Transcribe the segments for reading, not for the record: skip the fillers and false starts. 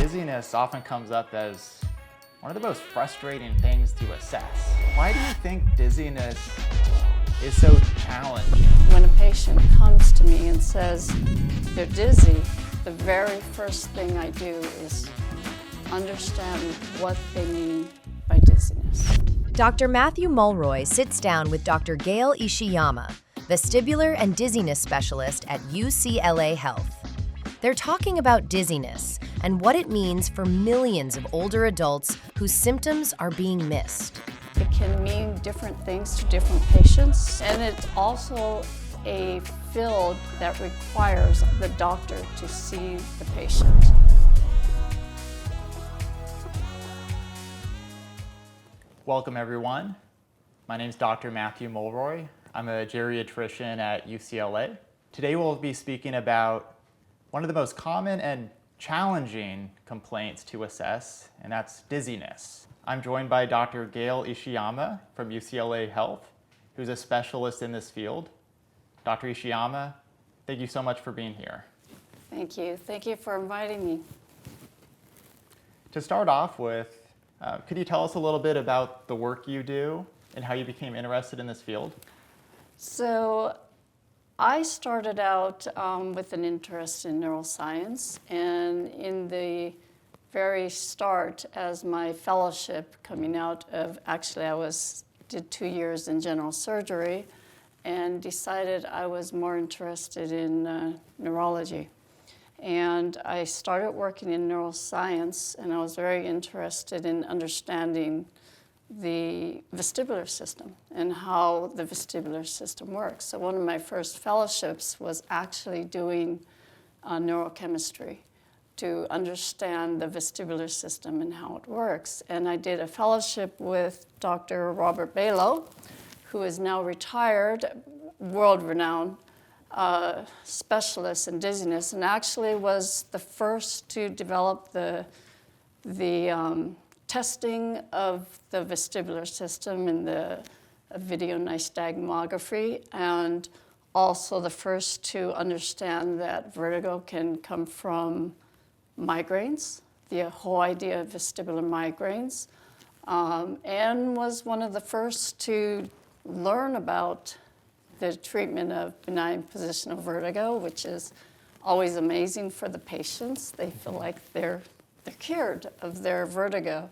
Dizziness often comes up as one of the most frustrating things to assess. Why do you think dizziness is so challenging? When a patient comes to me and says they're dizzy, the very first thing I do is understand what they mean by dizziness. Dr. Matthew Mulroy sits down with Dr. Gail Ishiyama, vestibular and dizziness specialist at UCLA Health. They're talking about dizziness and what it means for millions of older adults whose symptoms are being missed. It can mean different things to different patients, and it's also a field that requires the doctor to see the patient. Welcome everyone. My name is Dr. Matthew Mulroy. I'm a geriatrician at UCLA. Today we'll be speaking about one of the most common and challenging complaints to assess, and that's dizziness. I'm joined by Dr. Gail Ishiyama from UCLA Health, who's a specialist in this field. Dr. Ishiyama, thank you so much for being here. Thank you. Thank you for inviting me. To start off with, could you tell us a little bit about the work you do and how you became interested in this field? So I started out with an interest in neuroscience, and in the very start as my fellowship coming out of, actually did 2 years in general surgery and decided I was more interested in neurology. And I started working in neuroscience, and I was very interested in understanding the vestibular system and how the vestibular system works. So one of my first fellowships was actually doing neurochemistry to understand the vestibular system and how it works. And I did a fellowship with Dr. Robert Balow, who is now retired, world-renowned specialist in dizziness, and actually was the first to develop the testing of the vestibular system in the video nystagmography, and also the first to understand that vertigo can come from migraines, the whole idea of vestibular migraines, and was one of the first to learn about the treatment of benign positional vertigo, which is always amazing for the patients. They feel like they're cured of their vertigo.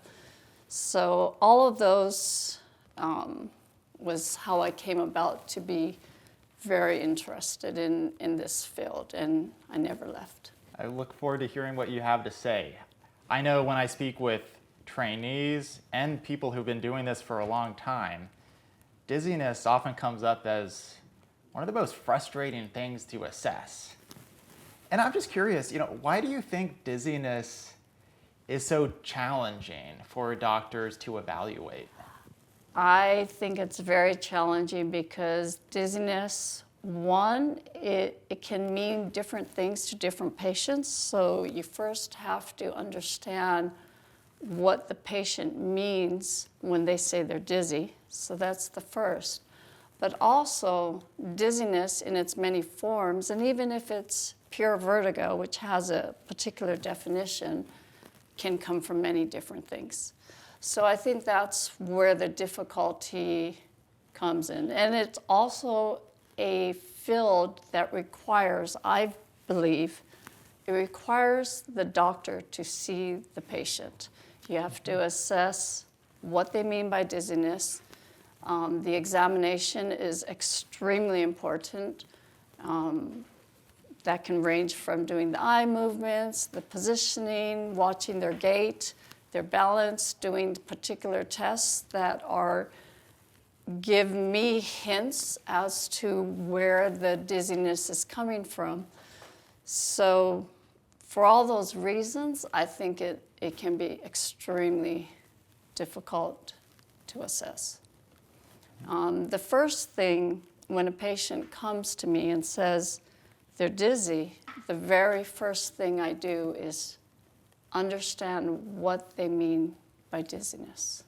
So all of those was how I came about to be very interested in this field, and I never left. I look forward to hearing what you have to say. I know when I speak with trainees and people who've been doing this for a long time, dizziness often comes up as one of the most frustrating things to assess. And I'm just curious, why do you think dizziness is so challenging for doctors to evaluate? I think it's very challenging because dizziness, one, it can mean different things to different patients. So you first have to understand what the patient means when they say they're dizzy. So that's the first. But also dizziness in its many forms, and even if it's pure vertigo, which has a particular definition, can come from many different things. So I think that's where the difficulty comes in. And it's also a field that requires, I believe, it requires the doctor to see the patient. You have to assess what they mean by dizziness. The examination is extremely important. That can range from doing the eye movements, the positioning, watching their gait, their balance, doing particular tests that give me hints as to where the dizziness is coming from. So for all those reasons, I think it can be extremely difficult to assess. The first thing when a patient comes to me and says they're dizzy, the very first thing I do is understand what they mean by dizziness.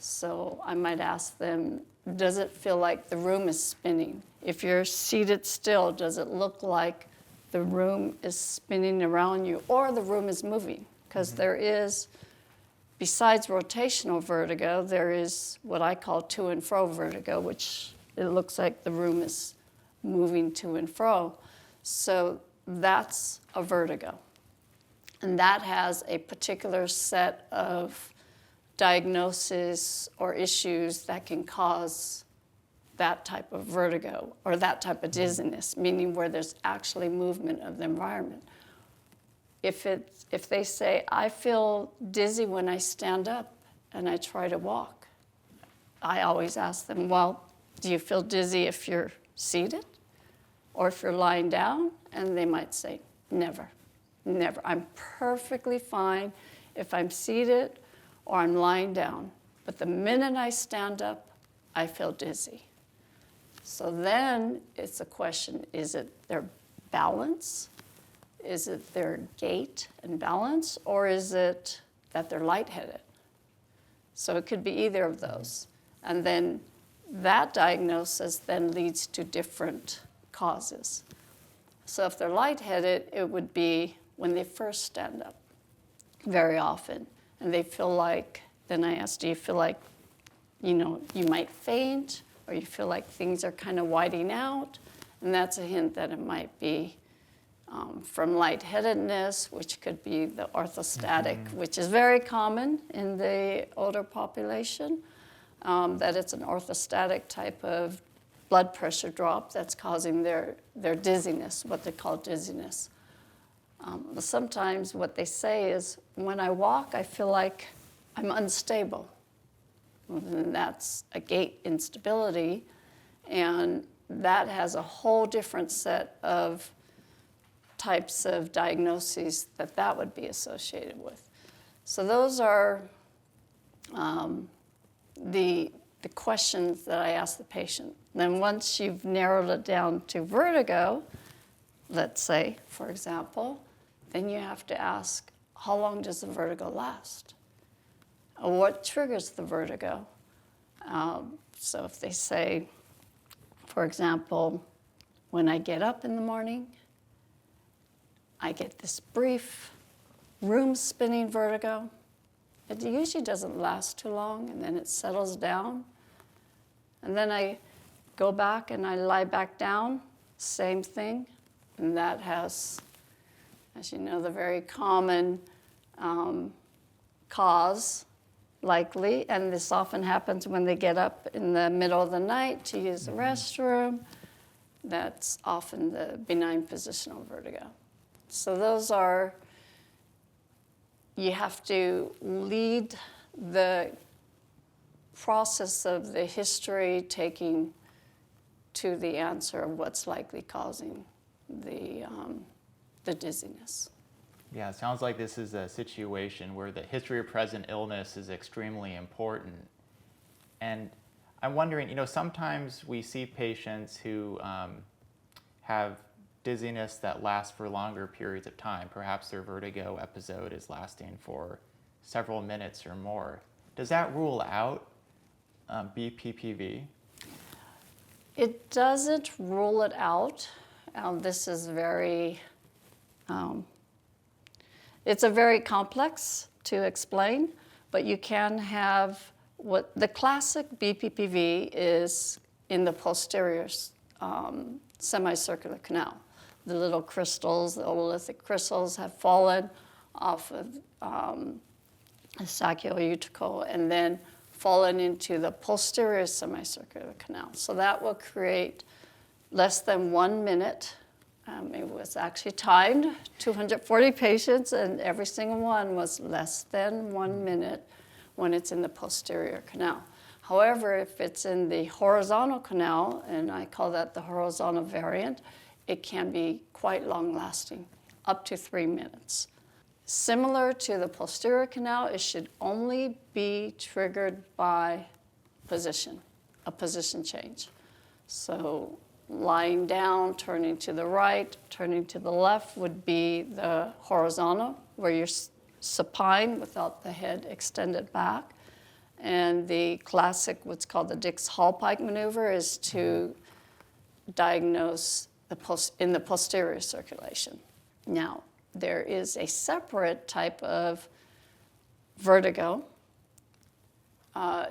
So I might ask them, does it feel like the room is spinning? If you're seated still, does it look like the room is spinning around you or the room is moving, because there is, besides rotational vertigo, there is what I call to and fro vertigo, which it looks like the room is moving to and fro. So that's a vertigo. And that has a particular set of diagnoses or issues that can cause that type of vertigo or that type of dizziness, meaning where there's actually movement of the environment. If they say, I feel dizzy when I stand up and I try to walk, I always ask them, well, do you feel dizzy if you're seated or if you're lying down? And they might say, never, never. I'm perfectly fine if I'm seated or I'm lying down. But the minute I stand up, I feel dizzy. So then it's a question, is it their balance? Is it their gait and balance? Or is it that they're lightheaded? So it could be either of those. And then that diagnosis then leads to different causes. So if they're lightheaded, it would be when they first stand up, very often. And they feel like, then I ask, do you feel like, you might faint, or you feel like things are kind of widening out? And that's a hint that it might be from lightheadedness, which could be the orthostatic, which is very common in the older population, that it's an orthostatic type of blood pressure drop that's causing their dizziness, what they call dizziness. Sometimes what they say is, when I walk, I feel like I'm unstable. And that's a gait instability, and that has a whole different set of types of diagnoses that would be associated with. So those are the questions that I ask the patient. Then once you've narrowed it down to vertigo, let's say, for example, then you have to ask, how long does the vertigo last? What triggers the vertigo? So if they say, for example, when I get up in the morning, I get this brief room spinning vertigo. It usually doesn't last too long, and then it settles down. And then I go back and I lie back down, same thing. And that has, as you know, the very common cause, likely, and this often happens when they get up in the middle of the night to use the restroom. That's often the benign positional vertigo. So those are, you have to lead the process of the history taking to the answer of what's likely causing the dizziness. Yeah, it sounds like this is a situation where the history of present illness is extremely important. And I'm wondering, sometimes we see patients who have dizziness that lasts for longer periods of time. Perhaps their vertigo episode is lasting for several minutes or more. Does that rule out BPPV? It doesn't rule it out. This is very, it's a very complex to explain, but you can have what the classic BPPV is in the posterior semicircular canal. The little crystals, the otolithic crystals, have fallen off of the sacroiliacal and then fallen into the posterior semicircular canal. So that will create less than 1 minute. It was actually timed, 240 patients, and every single one was less than 1 minute when it's in the posterior canal. However, if it's in the horizontal canal, and I call that the horizontal variant, it can be quite long-lasting, up to 3 minutes. Similar to the posterior canal, it should only be triggered by position, a position change. So lying down, turning to the right, turning to the left would be the horizontal, where you're supine without the head extended back. And the classic, what's called the Dix-Hallpike maneuver, is to diagnose in the posterior circulation. Now, there is a separate type of vertigo.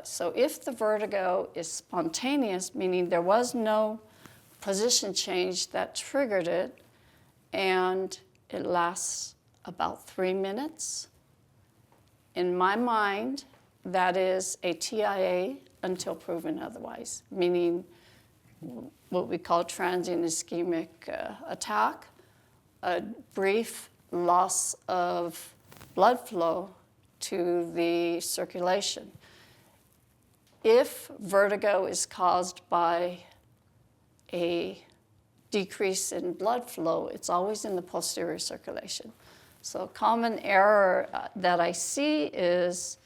So if the vertigo is spontaneous, meaning there was no position change that triggered it, and it lasts about 3 minutes, in my mind, that is a TIA until proven otherwise, meaning what we call transient ischemic attack, a brief loss of blood flow to the circulation. If vertigo is caused by a decrease in blood flow, it's always in the posterior circulation. So a common error that I see is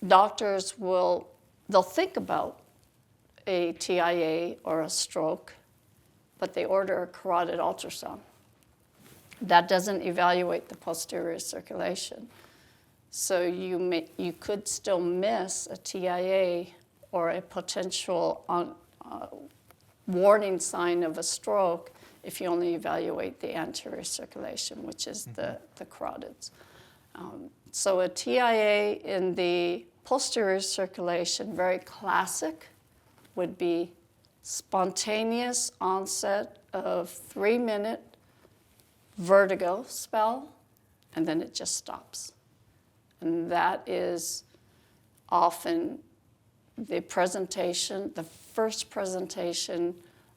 doctors they'll think about a TIA or a stroke, but they order a carotid ultrasound. That doesn't evaluate the posterior circulation. So you could still miss a TIA or a potential warning sign of a stroke if you only evaluate the anterior circulation, which is the carotids. So a TIA in the posterior circulation, very classic, would be spontaneous onset of 3-minute vertigo spell, and then it just stops. And that is often the first presentation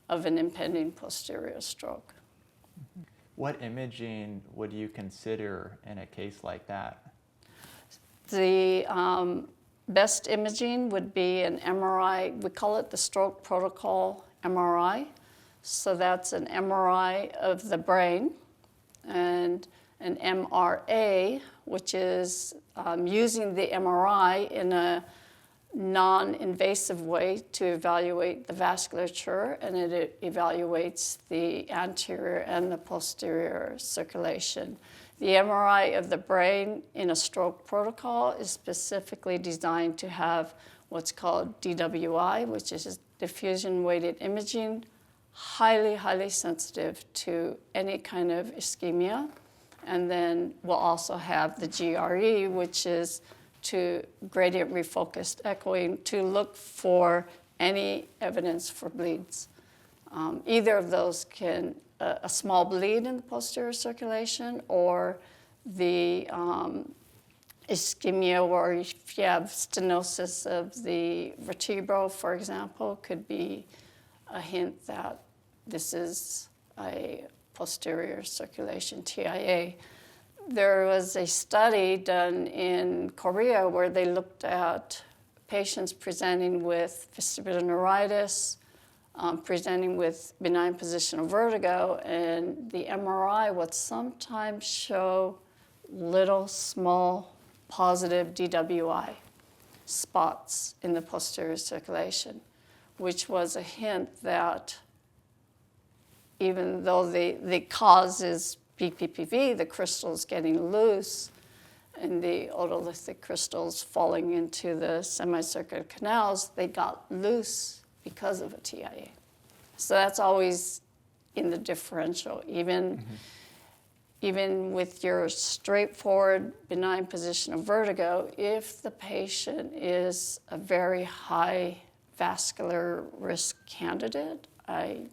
of an impending posterior stroke. What imaging would you consider in a case like that? The best imaging would be an MRI. We call it the stroke protocol MRI. So that's an MRI of the brain, and an MRA, which is using the MRI in a non-invasive way to evaluate the vasculature, and it evaluates the anterior and the posterior circulation. The MRI of the brain in a stroke protocol is specifically designed to have what's called DWI, which is diffusion-weighted imaging, highly, highly sensitive to any kind of ischemia. And then we'll also have the GRE, which is to gradient refocused echoing to look for any evidence for bleeds. Either of those can, a small bleed in the posterior circulation, or the ischemia, or if you have stenosis of the vertebra, for example, could be a hint that this is a posterior circulation TIA. There was a study done in Korea where they looked at patients presenting with vestibular neuritis, presenting with benign positional vertigo, and the MRI would sometimes show little, small, positive DWI spots in the posterior circulation, which was a hint that even though the cause is BPPV, the crystals getting loose, and the otolithic crystals falling into the semicircular canals, they got loose because of a TIA. So that's always in the differential. Even with your straightforward benign positional vertigo, if the patient is a very high vascular risk candidate, I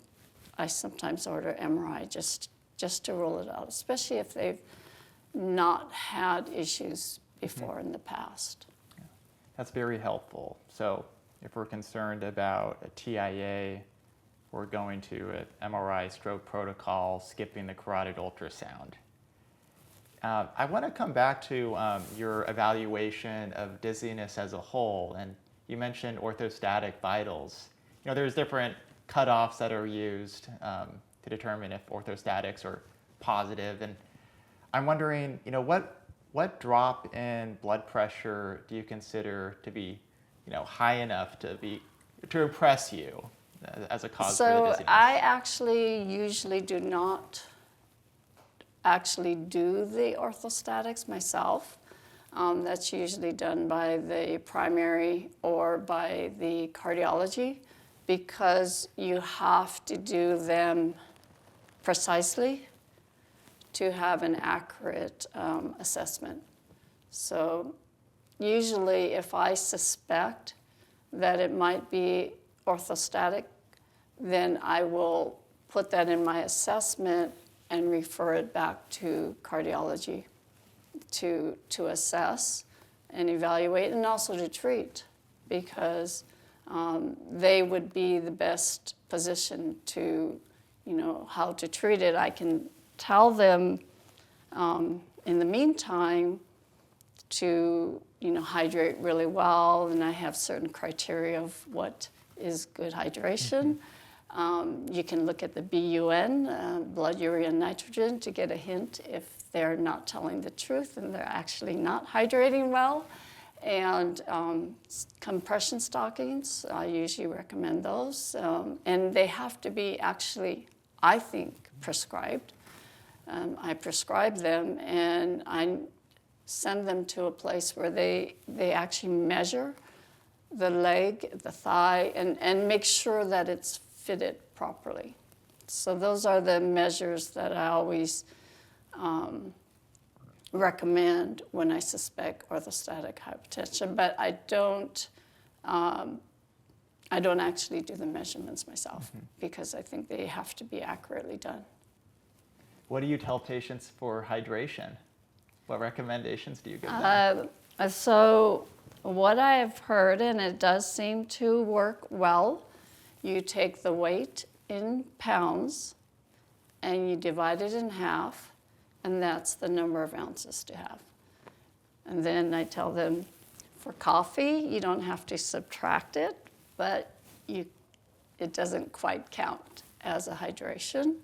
sometimes order MRI just to rule it out, especially if they've not had issues before in the past. Yeah. That's very helpful. So if we're concerned about a TIA, we're going to an MRI stroke protocol, skipping the carotid ultrasound. I want to come back to your evaluation of dizziness as a whole, and you mentioned orthostatic vitals. You know, there's different cutoffs that are used to determine if orthostatics are positive, and I'm wondering, you know, what drop in blood pressure do you consider to be, you know, high enough to impress you as a cause for the dizziness? So I actually usually do not actually do the orthostatics myself. That's usually done by the primary or by the cardiology, because you have to do them precisely to have an accurate assessment. So usually if I suspect that it might be orthostatic, then I will put that in my assessment and refer it back to cardiology to assess and evaluate and also to treat, because they would be the best position to, how to treat it. I can tell them in the meantime to, hydrate really well, and I have certain criteria of what is good hydration. You can look at the BUN, blood urea nitrogen, to get a hint if they're not telling the truth and they're actually not hydrating well. And compression stockings, I usually recommend those. And they have to be actually, I think, prescribed. I prescribe them and I send them to a place where they actually measure the leg, the thigh, and make sure that it's fitted properly. So those are the measures that I always recommend when I suspect orthostatic hypotension, but I don't actually do the measurements myself because I think they have to be accurately done. What do you tell patients for hydration? What recommendations do you give them? So what I have heard, and it does seem to work well, you take the weight in pounds and you divide it in half, and that's the number of ounces to have. And then I tell them for coffee, you don't have to subtract it, but it doesn't quite count as a hydration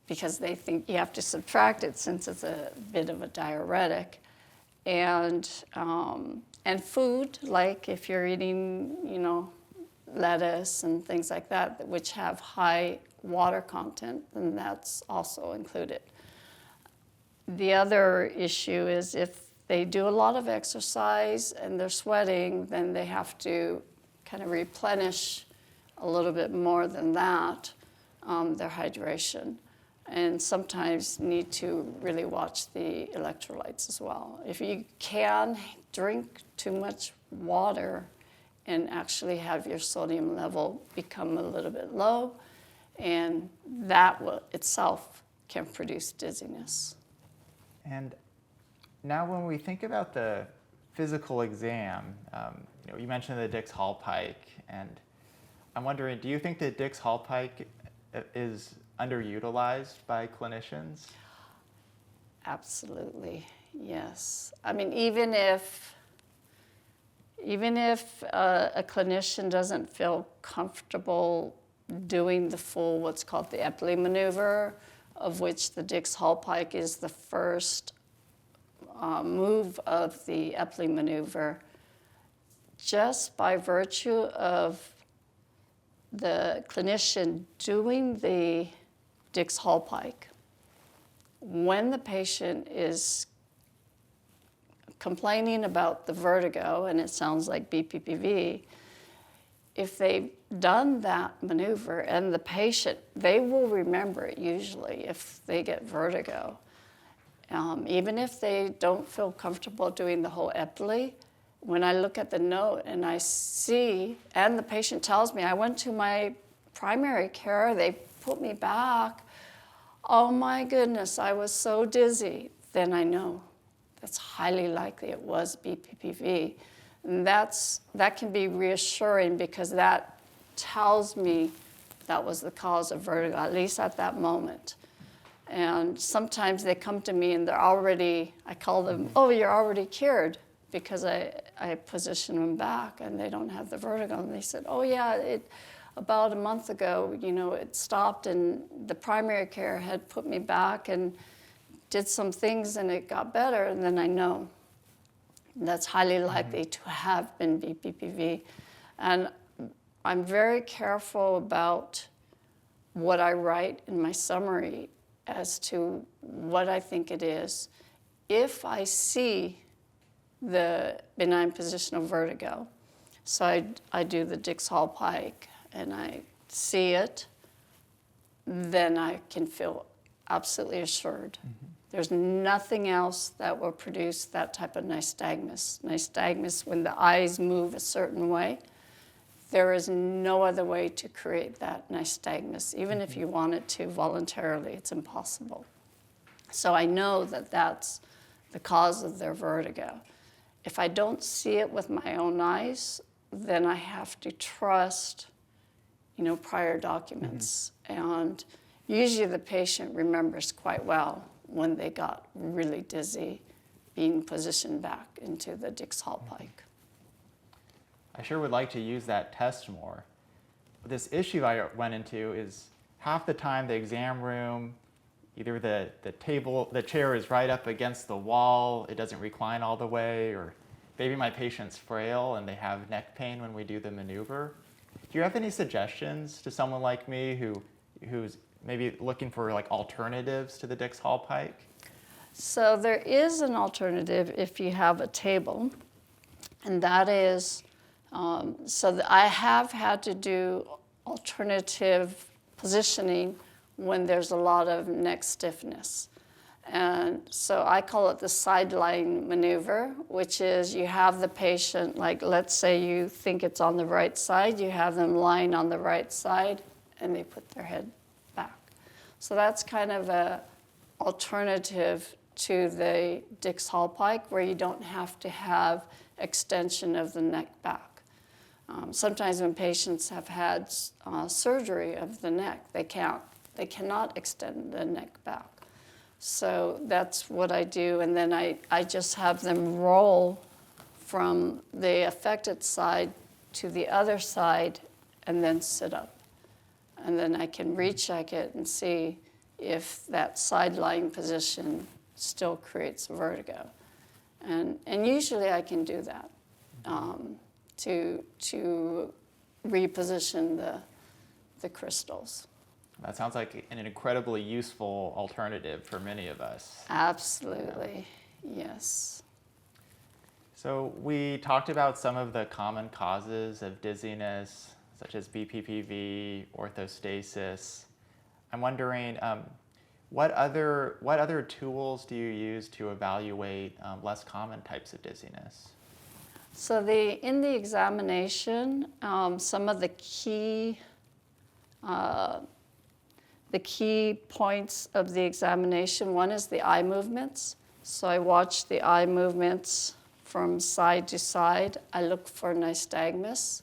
because they think you have to subtract it since it's a bit of a diuretic. And food, like if you're eating, lettuce and things like that, which have high water content, then that's also included. The other issue is if they do a lot of exercise and they're sweating, then they have to kind of replenish a little bit more than that, their hydration. And sometimes need to really watch the electrolytes as well. If you can drink too much water and actually have your sodium level become a little bit low, and that will itself can produce dizziness. And now when we think about the physical exam, you mentioned the Dix-Hallpike, and I'm wondering, do you think that Dix-Hallpike is underutilized by clinicians? Absolutely, yes. I mean, even if a clinician doesn't feel comfortable doing the full, what's called the Epley maneuver, of which the Dix-Hallpike is the first move of the Epley maneuver, just by virtue of the clinician doing the Dix-Hallpike, when the patient is complaining about the vertigo, and it sounds like BPPV, if they've done that maneuver and the patient, they will remember it usually if they get vertigo. Even if they don't feel comfortable doing the whole Epley, when I look at the note and I see, and the patient tells me, I went to my primary care, they put me back, oh my goodness, I was so dizzy, then I know that's highly likely it was BPPV. And that can be reassuring because that tells me that was the cause of vertigo, at least at that moment. And sometimes they come to me and they're already, I call them, oh, you're already cured, because I position them back and they don't have the vertigo. And they said, oh yeah, about a month ago, it stopped and the primary care had put me back and did some things and it got better. And then I know that's highly likely to have been BPPV. And I'm very careful about what I write in my summary as to what I think it is. If I see the benign positional vertigo, so I do the Dix-Hallpike and I see it, then I can feel absolutely assured. There's nothing else that will produce that type of nystagmus. Nystagmus, when the eyes move a certain way, there is no other way to create that nystagmus. Even if you wanted to voluntarily, it's impossible. So I know that that's the cause of their vertigo. If I don't see it with my own eyes, then I have to trust, prior documents. And usually the patient remembers quite well when they got really dizzy being positioned back into the Dix-Hallpike. I sure would like to use that test more. This issue I went into is half the time the exam room, either the chair is right up against the wall, it doesn't recline all the way, or maybe my patient's frail and they have neck pain when we do the maneuver. Do you have any suggestions to someone like me who's maybe looking for alternatives to the Dix-Hallpike? So there is an alternative if you have a table, and that is, I have had to do alternative positioning when there's a lot of neck stiffness. And so I call it the sideline maneuver, which is you have the patient, let's say you think it's on the right side, you have them lying on the right side, and they put their head back. So that's kind of an alternative to the Dix-Hallpike, where you don't have to have extension of the neck back. Sometimes when patients have had surgery of the neck, they cannot extend the neck back. So that's what I do, and then I just have them roll from the affected side to the other side and then sit up. And then I can recheck it and see if that side lying position still creates vertigo. And usually I can do that to reposition the crystals. That sounds like an incredibly useful alternative for many of us. Absolutely, yes. So we talked about some of the common causes of dizziness, such as BPPV, orthostasis. I'm wondering, what other tools do you use to evaluate less common types of dizziness? So in the examination, some of the key points of the examination, one is the eye movements. So I watch the eye movements from side to side. I look for nystagmus.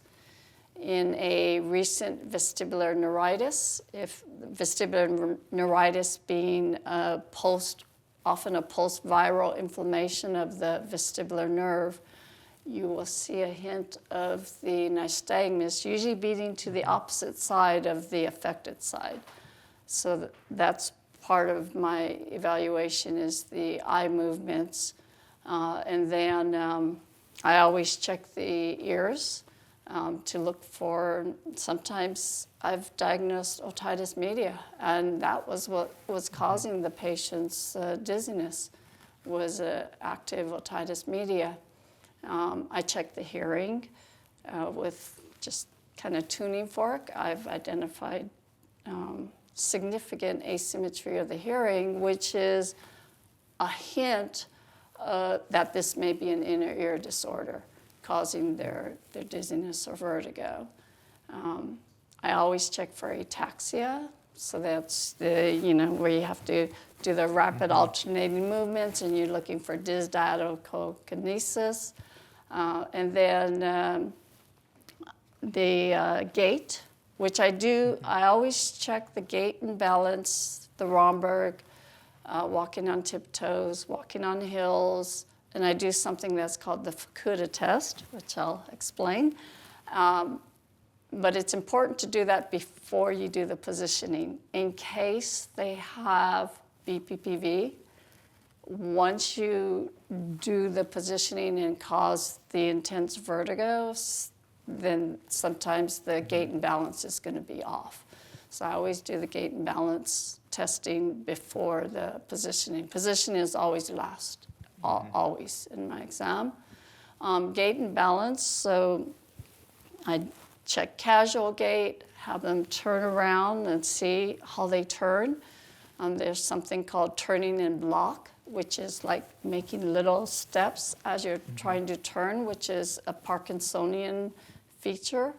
In a recent vestibular neuritis, if vestibular neuritis being often a post-viral inflammation of the vestibular nerve, you will see a hint of the nystagmus, usually beating to the opposite side of the affected side. So that's part of my evaluation is the eye movements. And then I always check the ears to look for, sometimes I've diagnosed otitis media, and that was what was causing the patient's dizziness, was active otitis media. I check the hearing with just kind of tuning fork. I've identified significant asymmetry of the hearing, which is a hint that this may be an inner ear disorder causing their dizziness or vertigo. I always check for ataxia, so that's where you have to do the rapid alternating movements, and you're looking for dysdiadochokinesis. And then the gait, which I do. I always check the gait and balance, the Romberg, walking on tiptoes, walking on hills, and I do something that's called the Fukuda test, which I'll explain. But it's important to do that before you do the positioning. In case they have BPPV, once you do the positioning and cause the intense vertigo, then sometimes the gait and balance is going to be off. So I always do the gait and balance testing before the positioning. Positioning is always last, always in my exam. Gait and balance, so check casual gait, have them turn around and see how they turn. There's something called turning in block, which is like making little steps as you're trying to turn, which is a Parkinsonian feature.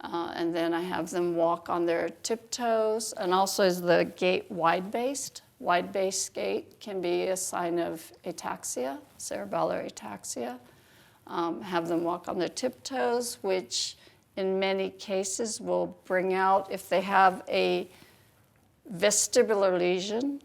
And then I have them walk on their tiptoes, and also is the gait wide-based. Wide-based gait can be a sign of ataxia, cerebellar ataxia. Have them walk on their tiptoes, which in many cases will bring out, if they have a vestibular lesion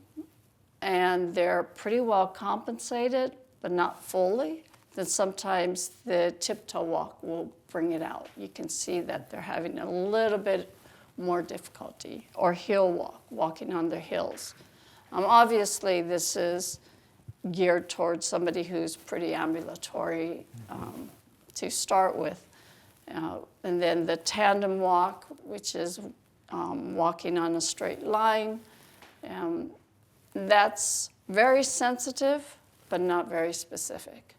and they're pretty well compensated, but not fully, then sometimes the tiptoe walk will bring it out. You can see that they're having a little bit more difficulty. Or heel walk, walking on their heels. Obviously, this is geared towards somebody who's pretty ambulatory to start with. And then the tandem walk, which is walking on a straight line. That's very sensitive, but not very specific.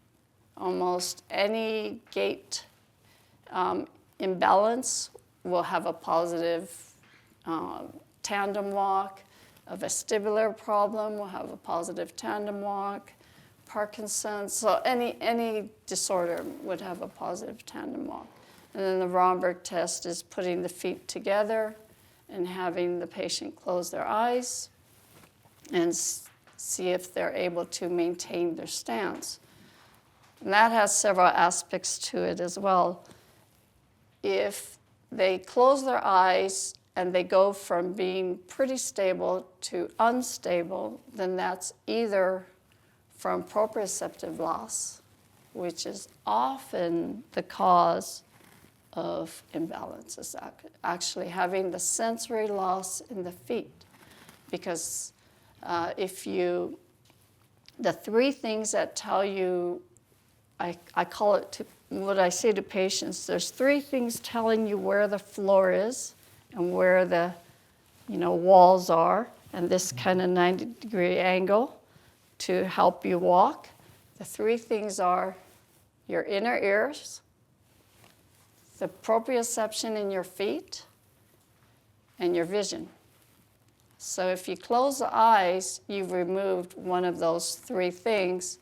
Almost any gait imbalance will have a positive tandem walk. A vestibular problem will have a positive tandem walk. Parkinson's, so any disorder would have a positive tandem walk. And then the Romberg test is putting the feet together and having the patient close their eyes and see if they're able to maintain their stance. And that has several aspects to it as well. If they close their eyes and they go from being pretty stable to unstable, then that's either from proprioceptive loss, which is often the cause of imbalances, actually having the sensory loss in the feet. Because the three things that tell you, I call it, what I say to patients, there's three things telling you where the floor is and where the walls are, and this kind of 90-degree angle to help you walk. The three things are your inner ears, the proprioception in your feet, and your vision. So if you close the eyes, you've removed one of those three things,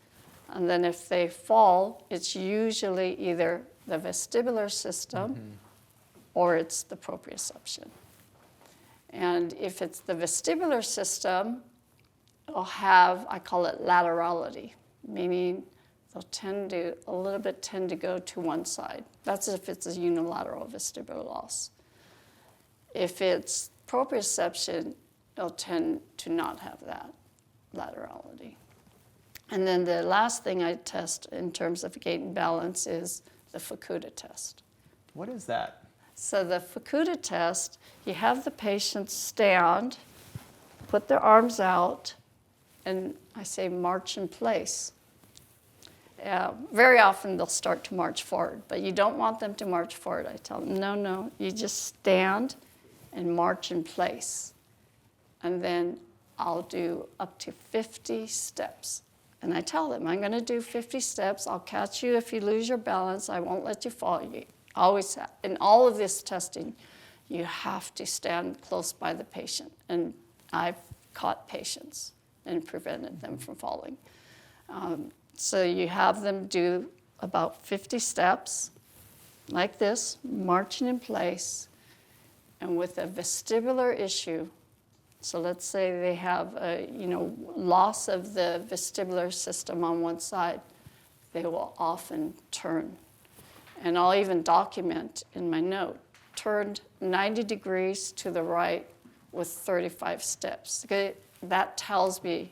and then if they fall, it's usually either the vestibular system or it's the proprioception. And if it's the vestibular system, it'll have, I call it laterality, meaning they'll tend to go to one side. That's if it's a unilateral vestibular loss. If it's proprioception, it'll tend to not have that laterality. And then the last thing I test in terms of gait and balance is the Fukuda test. What is that? So the Fukuda test, you have the patient stand, put their arms out, and I say march in place. Very often they'll start to march forward, but you don't want them to march forward. I tell them, no, you just stand and march in place. And then I'll do up to 50 steps. And I tell them, I'm going to do 50 steps. I'll catch you if you lose your balance. I won't let you fall. You always, in all of this testing, you have to stand close by the patient. And I've caught patients and prevented them from falling. So you have them do about 50 steps like this, marching in place, and with a vestibular issue. So let's say they have a loss of the vestibular system on one side, they will often turn. And I'll even document in my note, turned 90 degrees to the right with 35 steps. Okay? That tells me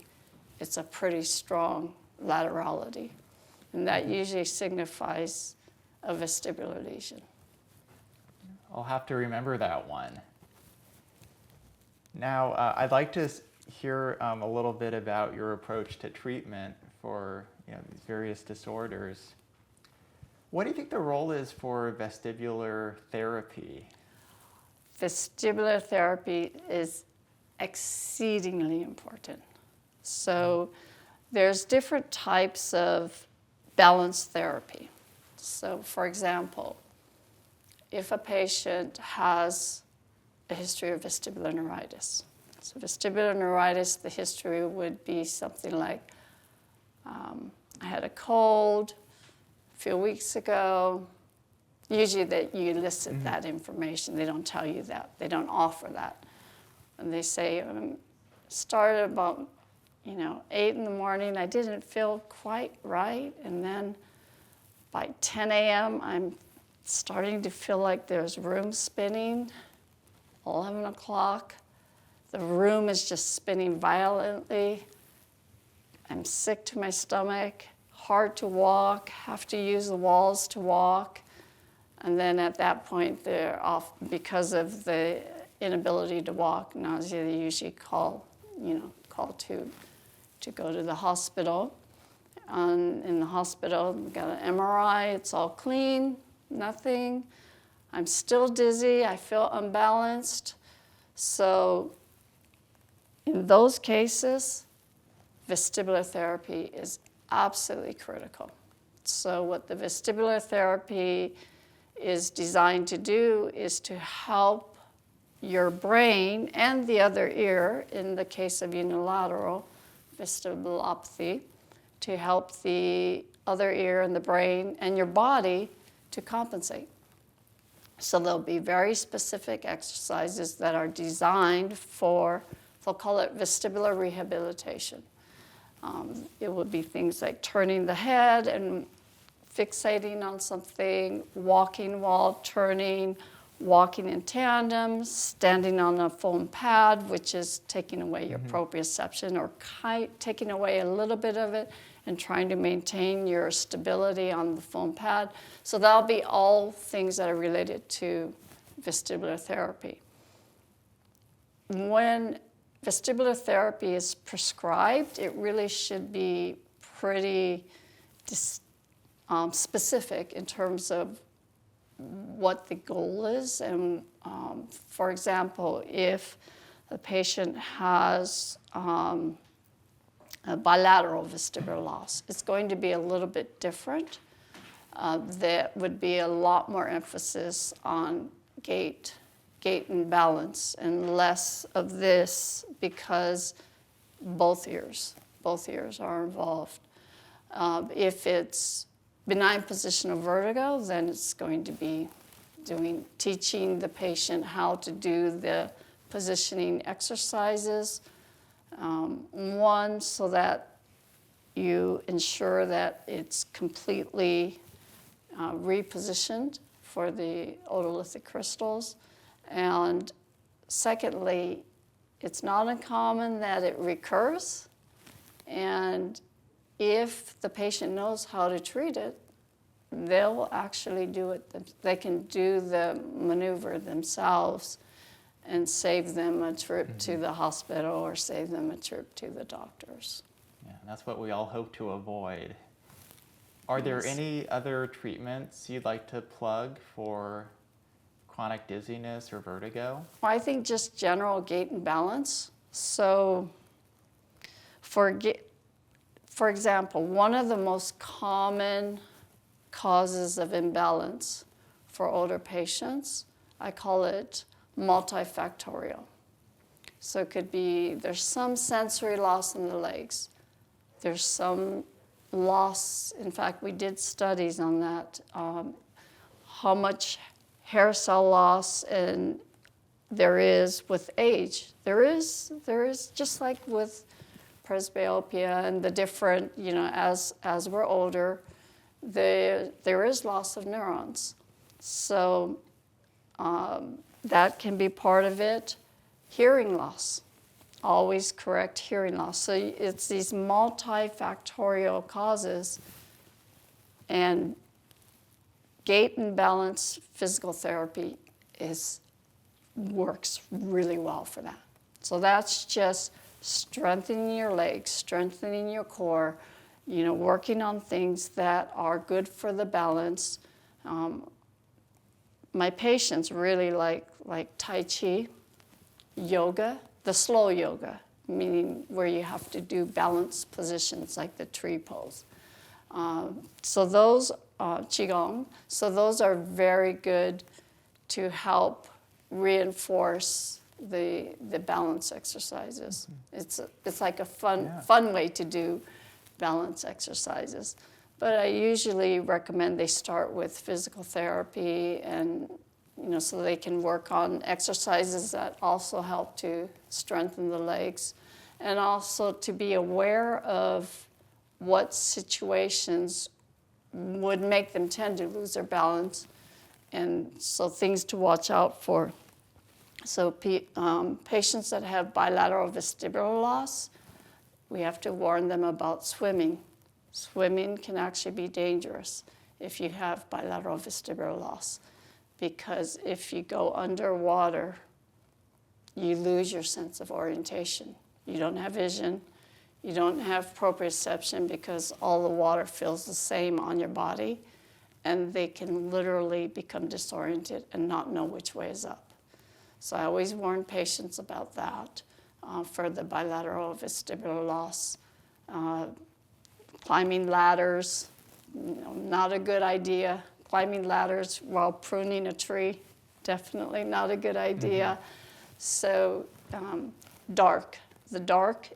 it's a pretty strong laterality. And that usually signifies a vestibular lesion. I'll have to remember that one. Now, I'd like to hear a little bit about your approach to treatment for these various disorders. What do you think the role is for vestibular therapy? Vestibular therapy is exceedingly important. So there's different types of balance therapy. So for example, if a patient has a history of vestibular neuritis. So vestibular neuritis, the history would be something like, I had a cold a few weeks ago. Usually that you elicit that information. They don't tell you that. They don't offer that. And they say, started about 8 in the morning. I didn't feel quite right. And then by 10 a.m., I'm starting to feel like there's room spinning. 11 o'clock, the room is just spinning violently. I'm sick to my stomach, hard to walk, have to use the walls to walk. And then at that point, they're off because of the inability to walk, nausea. They usually call to go to the hospital. In the hospital, we got an MRI. It's all clean, nothing. I'm still dizzy. I feel unbalanced. So in those cases, vestibular therapy is absolutely critical. So what the vestibular therapy is designed to do is to help your brain and the other ear, in the case of unilateral vestibulopathy, to help the other ear and the brain and your body to compensate. So there'll be very specific exercises that are designed for, they'll call it vestibular rehabilitation. It would be things like turning the head and fixating on something, walking while turning, walking in tandem, standing on a foam pad, which is taking away your proprioception or taking away a little bit of it and trying to maintain your stability on the foam pad. So that'll be all things that are related to vestibular therapy. When vestibular therapy is prescribed, it really should be pretty specific in terms of what the goal is. And for example, if a patient has a bilateral vestibular loss, it's going to be a little bit different. There would be a lot more emphasis on gait and balance, and less of this because both ears are involved. If it's benign positional vertigo, then it's going to be teaching the patient how to do the positioning exercises. One, so that you ensure that it's completely repositioned for the otolithic crystals. And secondly, it's not uncommon that it recurs. And if the patient knows how to treat it, they'll actually do it. They can do the maneuver themselves and save them a trip to the hospital or save them a trip to the doctors. Yeah, that's what we all hope to avoid. Are there any other treatments you'd like to plug for chronic dizziness or vertigo? Well, I think just general gait and balance. So for example, one of the most common causes of imbalance for older patients, I call it multifactorial. So it could be there's some sensory loss in the legs. There's some loss, in fact, we did studies on that, how much hair cell loss and there is with age. There is just like with presbyopia and the different, as we're older, there is loss of neurons. So that can be part of it. Hearing loss, always correct hearing loss. So it's these multifactorial causes, and gait and balance physical therapy works really well for that. So that's just strengthening your legs, strengthening your core, working on things that are good for the balance. My patients really like Tai Chi, yoga, the slow yoga, meaning where you have to do balance positions like the tree pose. So those, Qigong, so those are very good to help reinforce the balance exercises. It's like a fun way to do balance exercises. But I usually recommend they start with physical therapy, and so they can work on exercises that also help to strengthen the legs, and also to be aware of what situations would make them tend to lose their balance, and so things to watch out for. So patients that have bilateral vestibular loss, we have to warn them about swimming. Swimming can actually be dangerous if you have bilateral vestibular loss, because if you go underwater, you lose your sense of orientation. You don't have vision. You don't have proprioception because all the water feels the same on your body, and they can literally become disoriented and not know which way is up. So I always warn patients about that for the bilateral vestibular loss. Climbing ladders, not a good idea. Climbing ladders while pruning a tree, definitely not a good idea. So dark. The dark,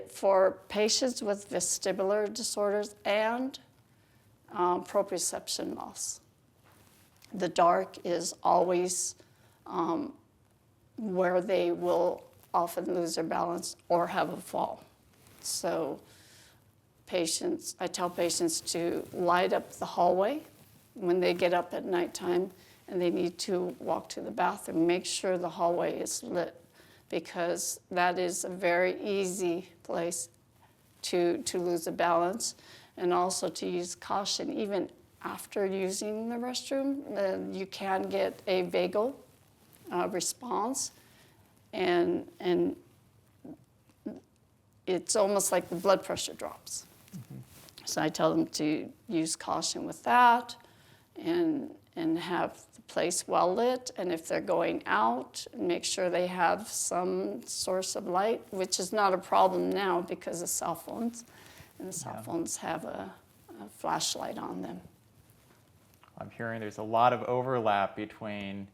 for patients with vestibular disorders and proprioception loss, the dark is always where they will often lose their balance or have a fall. So I tell patients to light up the hallway when they get up at nighttime and they need to walk to the bathroom. Make sure the hallway is lit, because that is a very easy place to lose the balance, and also to use caution. Even after using the restroom, you can get a vagal response, and it's almost like the blood pressure drops. So I tell them to use caution with that, and have the place well lit. And if they're going out, make sure they have some source of light, which is not a problem now because of cell phones. And the cell phones have a flashlight on them. I'm hearing there's a lot of overlap between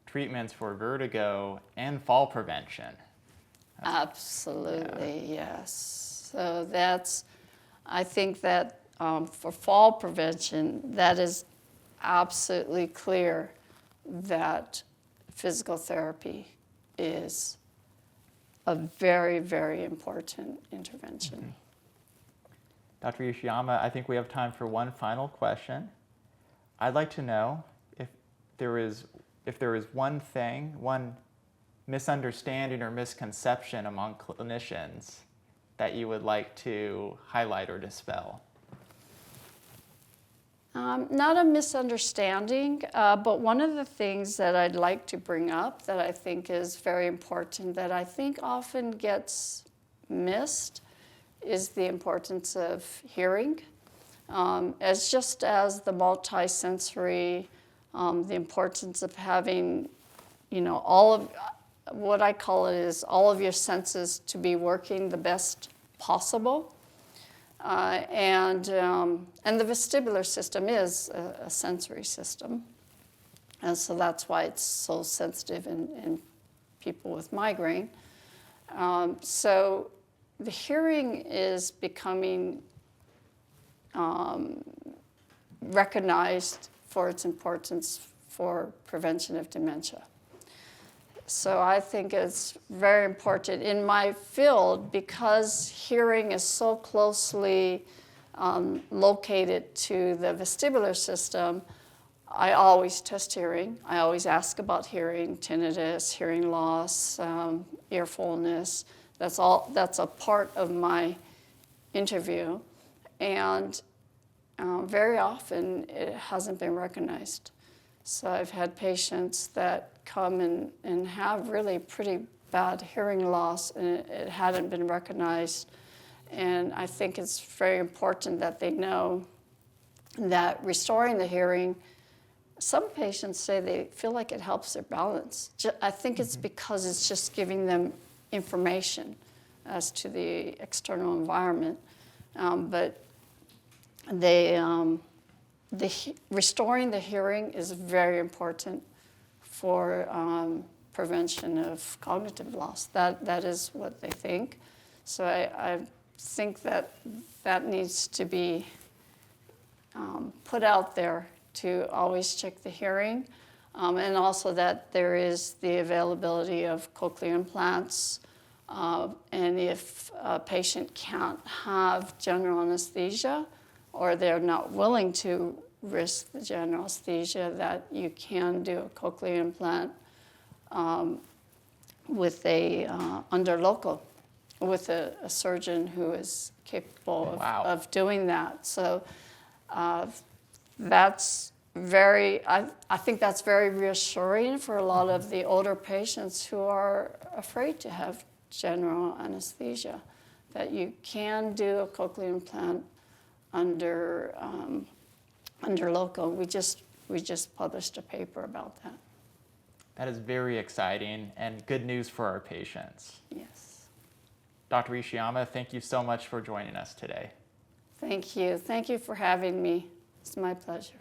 treatments for vertigo and fall prevention. Absolutely, yes. So I think that for fall prevention, that is absolutely clear that physical therapy is a very, very important intervention. Dr. Ishiyama, I think we have time for one final question. I'd like to know if there is one thing, one misunderstanding or misconception among clinicians that you would like to highlight or dispel. Not a misunderstanding, but one of the things that I'd like to bring up that I think is very important, that I think often gets missed, is the importance of hearing. As the multisensory, the importance of having, all of what I call it is all of your senses to be working the best possible. And the vestibular system is a sensory system. And so that's why it's so sensitive in people with migraine. So the hearing is becoming recognized for its importance for prevention of dementia. So I think it's very important in my field, because hearing is so closely located to the vestibular system. I always test hearing. I always ask about hearing, tinnitus, hearing loss, ear fullness. That's a part of my interview. And very often it hasn't been recognized. So I've had patients that come and have really pretty bad hearing loss, and it hadn't been recognized. And I think it's very important that they know that restoring the hearing, some patients say they feel like it helps their balance. I think it's because it's just giving them information as to the external environment. But restoring the hearing is very important for prevention of cognitive loss. That is what they think. So I think that needs to be put out there to always check the hearing, and also that there is the availability of cochlear implants, and if a patient can't have general anesthesia or they're not willing to risk the general anesthesia, that you can do a cochlear implant with a underlocal, with a surgeon who is capable of doing that. So that's I think that's very reassuring for a lot of the older patients who are afraid to have general anesthesia, that you can do a cochlear implant under local. We just published a paper about that. That is very exciting and good news for our patients. Yes. Dr. Ishiyama, thank you so much for joining us today. Thank you. Thank you for having me. It's my pleasure.